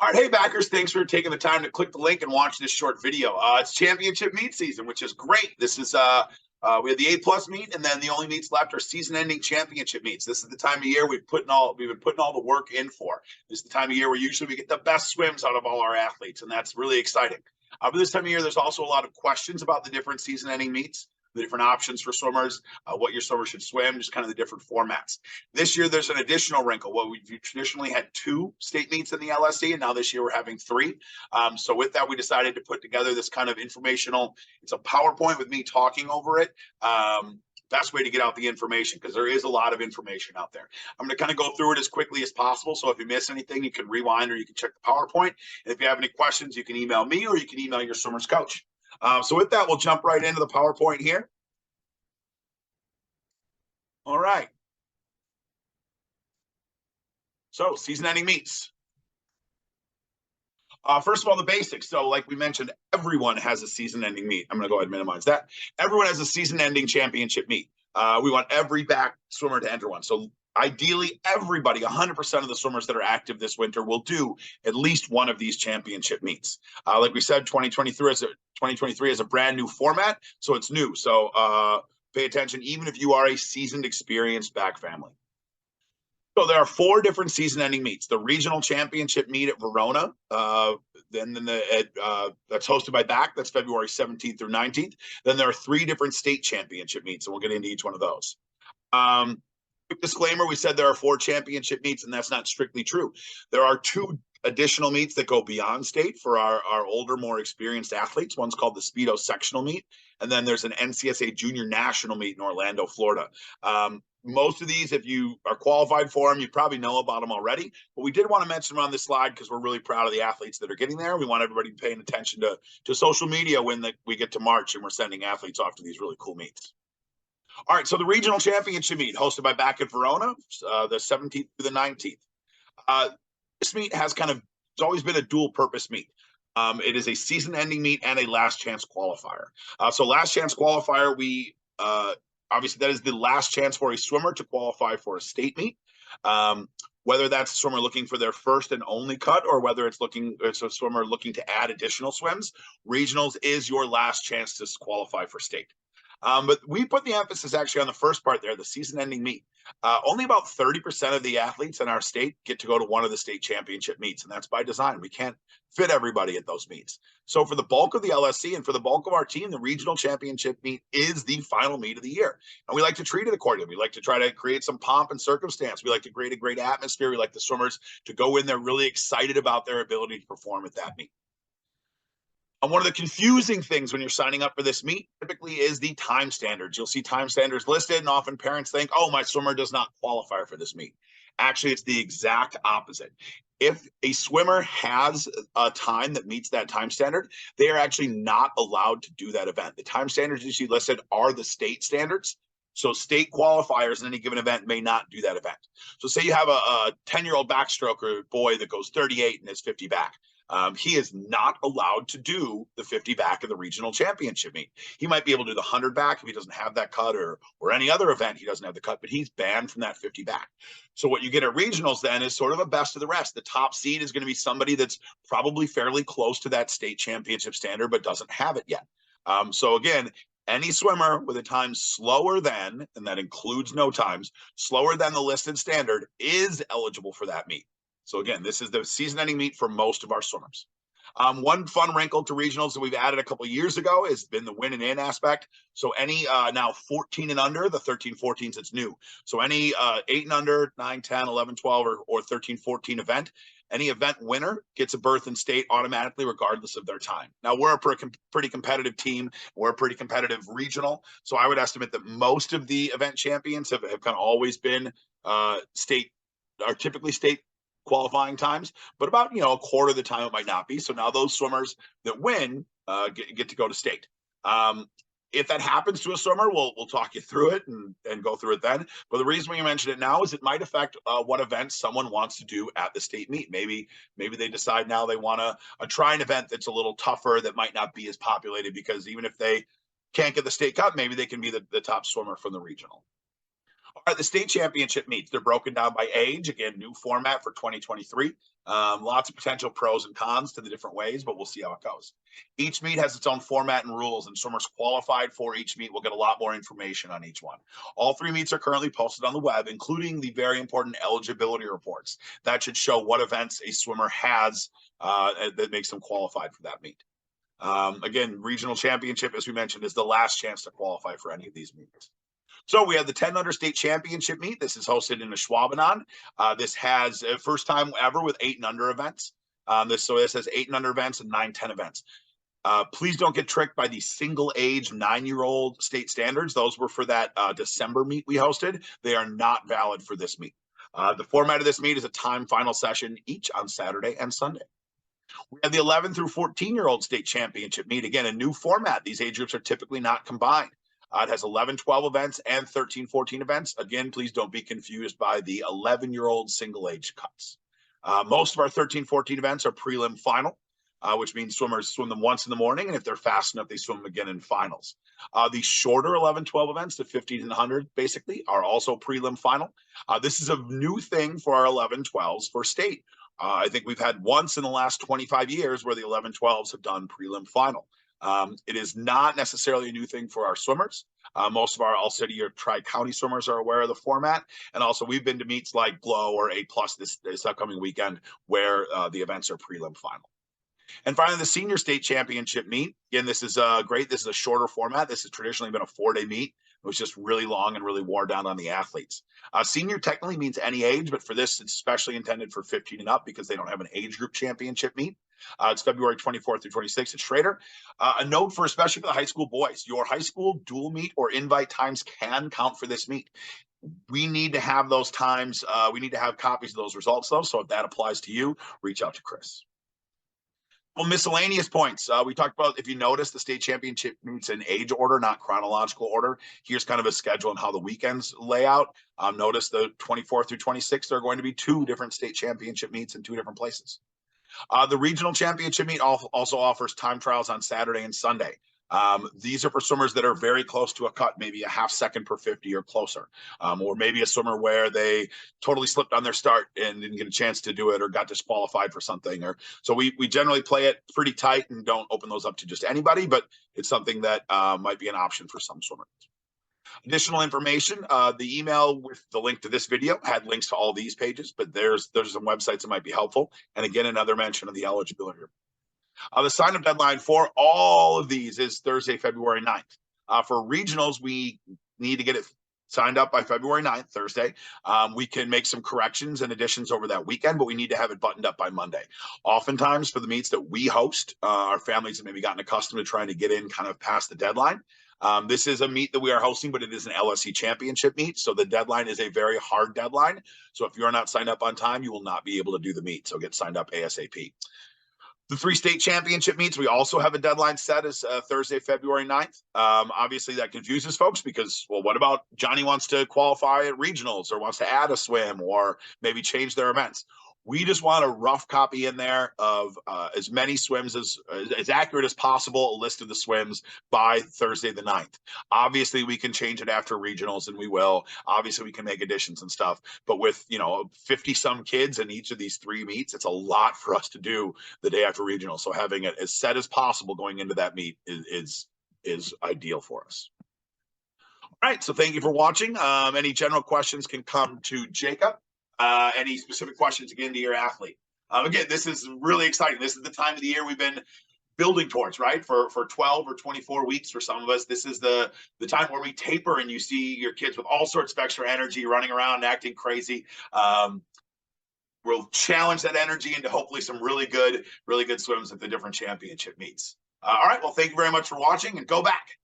All right, hey backers, thanks for taking the time to click the link and watch this short video. It's championship meet season, which is great. This is we have the A+ meet, and then the only meets left are season-ending championship meets. This is the time of year we've been putting all the work in for. This is the time of year where usually we get the best swims out of all our athletes, and that's really exciting. But this time of year, there's also a lot of questions about the different season-ending meets, the different options for swimmers, what your swimmer should swim, just kind of the different formats. This year, there's an additional wrinkle. Well, we've traditionally had 2 state meets in the LSC, and now this year we're having 3. So with that, we decided to put together this kind of informational, it's a PowerPoint with me talking over it. Best way to get out the information, because there is a lot of information out there. I'm going to kind of go through it as quickly as possible. So if you miss anything, you can rewind or you can check the PowerPoint. And if you have any questions, you can email me or you can email your swimmer's coach. So with that, we'll jump right into the PowerPoint here. All right. So season-ending meets. First of all, the basics. So like we mentioned, everyone has a season-ending meet. I'm going to go ahead and minimize that. Everyone has a season-ending championship meet. We want every back swimmer to enter one. So ideally, everybody, 100% of the swimmers that are active this winter will do at least one of these championship meets. Like we said, 2023 is a brand new format, so it's new. So pay attention, even if you are a seasoned, experienced back family. So there are 4 different season-ending meets. The regional championship meet at Verona, that's hosted by BAC. That's February 17th through 19th. Then there are 3 different state championship meets, and we'll get into each one of those. Quick disclaimer, we said there are 4 championship meets, and that's not strictly true. There are 2 additional meets that go beyond state for our older, more experienced athletes. One's called the Speedo Sectional Meet, and then there's an NCSA Junior National Meet in Orlando, Florida. Most of these, if you are qualified for them, you probably know about them already. But we did want to mention them on this slide because we're really proud of the athletes that are getting there. We want everybody paying attention to social media when we get to March and we're sending athletes off to these really cool meets. All right, so the regional championship meet hosted by BAC at Verona, the 17th through the 19th. This meet has it's always been a dual purpose meet. It is a season-ending meet and a last chance qualifier. So last chance qualifier, obviously that is the last chance for a swimmer to qualify for a state meet. Whether that's a swimmer looking for their first and only cut or whether it's a swimmer looking to add additional swims, regionals is your last chance to qualify for state. But we put the emphasis actually on the first part there, the season-ending meet. Only about 30% of the athletes in our state get to go to one of the state championship meets, and that's by design. We can't fit everybody at those meets. So for the bulk of the LSC and for the bulk of our team, the regional championship meet is the final meet of the year. And we like to treat it accordingly. We like to try to create some pomp and circumstance. We like to create a great atmosphere. We like the swimmers to go in there really excited about their ability to perform at that meet. And one of the confusing things when you're signing up for this meet typically is the time standards. You'll see time standards listed, and often parents think, oh, my swimmer does not qualify for this meet. Actually, it's the exact opposite. If a swimmer has a time that meets that time standard, they are actually not allowed to do that event. The time standards you see listed are the state standards. So state qualifiers in any given event may not do that event. So say you have a 10-year-old backstroker boy that goes 38 and is 50 back. He is not allowed to do the 50 back in the regional championship meet. He might be able to do the 100 back if he doesn't have that cut, or any other event he doesn't have the cut, but he's banned from that 50 back. So what you get at regionals then is sort of a best of the rest. The top seed is going to be somebody that's probably fairly close to that state championship standard, but doesn't have it yet. So again, any swimmer with a time slower than, and that includes no times, slower than the listed standard is eligible for that meet. So again, this is the season-ending meet for most of our swimmers. One fun wrinkle to regionals that we've added a couple of years ago has been the win and in aspect. So any now 14 and under, the 13, 14s, it's new. So any 8 and under, 9, 10, 11, 12, or 13, 14 event, any event winner gets a berth in state automatically regardless of their time. Now, we're a pretty competitive team. We're a pretty competitive regional. So I would estimate that most of the event champions have kind of always been typically state qualifying times, but about a quarter of the time it might not be. So now those swimmers that win get to go to state. If that happens to a swimmer, we'll talk you through it and go through it then. But the reason we mention it now is it might affect what events someone wants to do at the state meet. Maybe they decide now they want to try an event that's a little tougher, that might not be as populated, because even if they can't get the state cut, maybe they can be the top swimmer from the regional. All right, the state championship meets, they're broken down by age. Again, new format for 2023. Lots of potential pros and cons to the different ways, but we'll see how it goes. Each meet has its own format and rules, and swimmers qualified for each meet will get a lot more information on each one. All 3 meets are currently posted on the web, including the very important eligibility reports. That should show what events a swimmer has that makes them qualified for that meet. Again, regional championship, as we mentioned, is the last chance to qualify for any of these meets. So we have the 10 under state championship meet. This is hosted in Ashwaubenon. This has first time ever with 8 and under events. This has 8 and under events and 9-10 events. Please don't get tricked by the single age 9-year-old state standards. Those were for that December meet we hosted. They are not valid for this meet. The format of this meet is a time final session each on Saturday and Sunday. We have the 11 through 14-year-old state championship meet. Again, a new format. These age groups are typically not combined. It has 11, 12 events and 13, 14 events. Again, please don't be confused by the 11-year-old single age cuts. Most of our 13, 14 events are prelim final, which means swimmers swim them once in the morning, and if they're fast enough, they swim them again in finals. The shorter 11, 12 events, the 50 and 100, basically, are also prelim final. This is a new thing for our 11, 12s for state. I think we've had once in the last 25 years where the 11, 12s have done prelim final. It is not necessarily a new thing for our swimmers. Most of our all-city or tri-county swimmers are aware of the format. And also we've been to meets like Glow or A+ this upcoming weekend where the events are prelim final. And finally, the senior state championship meet. Again, this is great. This is a shorter format. This has traditionally been a 4-day meet. It was just really long and really wore down on the athletes. Senior technically means any age, but for this, it's especially intended for 15 and up because they don't have an age group championship meet. It's February 24th through 26th at Schrader. A note for especially for the high school boys, your high school dual meet or invite times can count for this meet. We need to have those times. We need to have copies of those results, though. So if that applies to you, reach out to Chris. Well, miscellaneous points. We talked about, if you notice, the state championship meets in age order, not chronological order. Here's kind of a schedule on how the weekends lay out. Notice the 24th through 26th are going to be 2 different state championship meets in 2 different places. The regional championship meet also offers time trials on Saturday and Sunday. These are for swimmers that are very close to a cut, maybe a half second per 50 or closer, or maybe a swimmer where they totally slipped on their start and didn't get a chance to do it or got disqualified for something. Or so we generally play it pretty tight and don't open those up to just anybody, but it's something that might be an option for some swimmers. Additional information, the email with the link to this video had links to all these pages, but there's some websites that might be helpful. And again, another mention of the eligibility. The sign-up deadline for all of these is Thursday, February 9th. For regionals, we need to get it signed up by February 9th, Thursday. We can make some corrections and additions over that weekend, but we need to have it buttoned up by Monday. Oftentimes for the meets that we host, our families have maybe gotten accustomed to trying to get in kind of past the deadline. This is a meet that we are hosting, but it is an LSC championship meet. So the deadline is a very hard deadline. So if you're not signed up on time, you will not be able to do the meet. So get signed up ASAP. The 3 state championship meets, we also have a deadline set as Thursday, February 9th. Obviously, that confuses folks because, well, what about Johnny wants to qualify at regionals or wants to add a swim or maybe change their events? We just want a rough copy in there of as many swims as accurate as possible, a list of the swims by Thursday the 9th. Obviously, we can change it after regionals, and we will. Obviously, we can make additions and stuff. But with 50-some kids in each of these 3 meets, it's a lot for us to do the day after regional. So having it as set as possible going into that meet is ideal for us. All right, so thank you for watching. Any general questions can come to Jacob. Any specific questions, again, to your athlete. Again, this is really exciting. This is the time of the year we've been building towards, right? For 12 or 24 weeks for some of us, this is the time where we taper and you see your kids with all sorts of extra energy running around and acting crazy. We'll challenge that energy into hopefully some really good swims at the different championship meets. All right, well, thank you very much for watching, and go back.